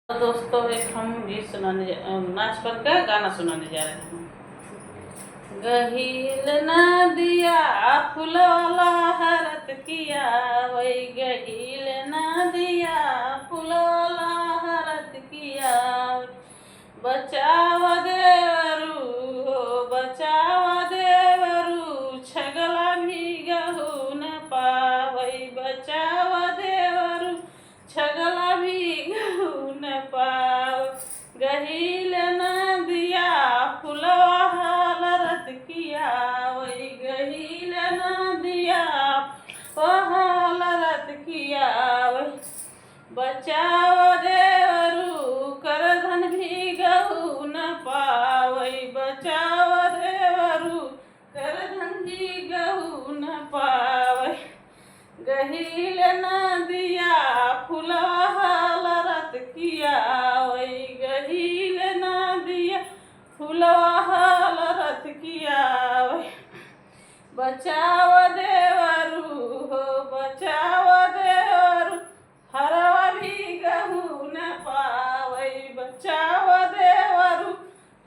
तो दोस्तों एक हम गीत नाच करके गाना सुनाने जा रहे हैं। गहील नदिया फुलवाला हरत किया, वही गहील नदिया फुलवाला हरत किया। बचाव देवरू हो बचाव देवरू, छगला भी गहू न पावई। बचाव देवरू छगला भी गहू न पाव। गहील नदिया फुलवा हरत किया, वही गहील नदिया हरत किया। बचाव देवरू करधन भी गहू न पावई। बचाव देवरू करधन भी गहू न पावई। गहील नदिया फुलवा हरत किया, वही गहील नदिया फुलवा हरत किया। बचाव देवरू हो बचाव देवरू, हरवा भी गहू न पावई। बचाव देवरू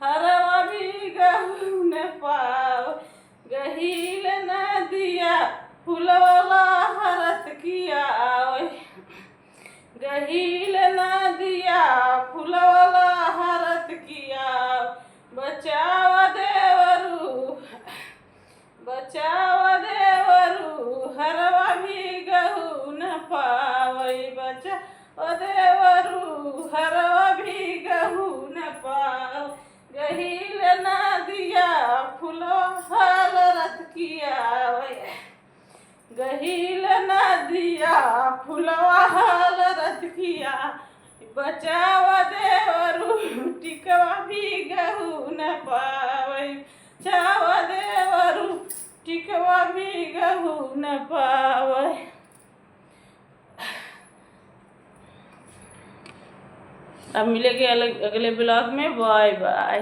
हरवा भी गहू न पाव। गहील नदिया फुलवा हरत किया, गहील नदिया फुलवा हरत किया। बचाव देवरू बचाव देवरू, हरवा भी गहू न पावई। बचाव देवरू हरवा भी गहू न पाव। गहील नदिया फुलवा हरत किया, गहील नदिया फुलवा हरत किया। बचाव देवरू टिकवा भी गहू न पावई। बचाव देवरू टिकवा भी गहू न पावई। अब मिलेंगे अगले ब्लॉग में। Bye by.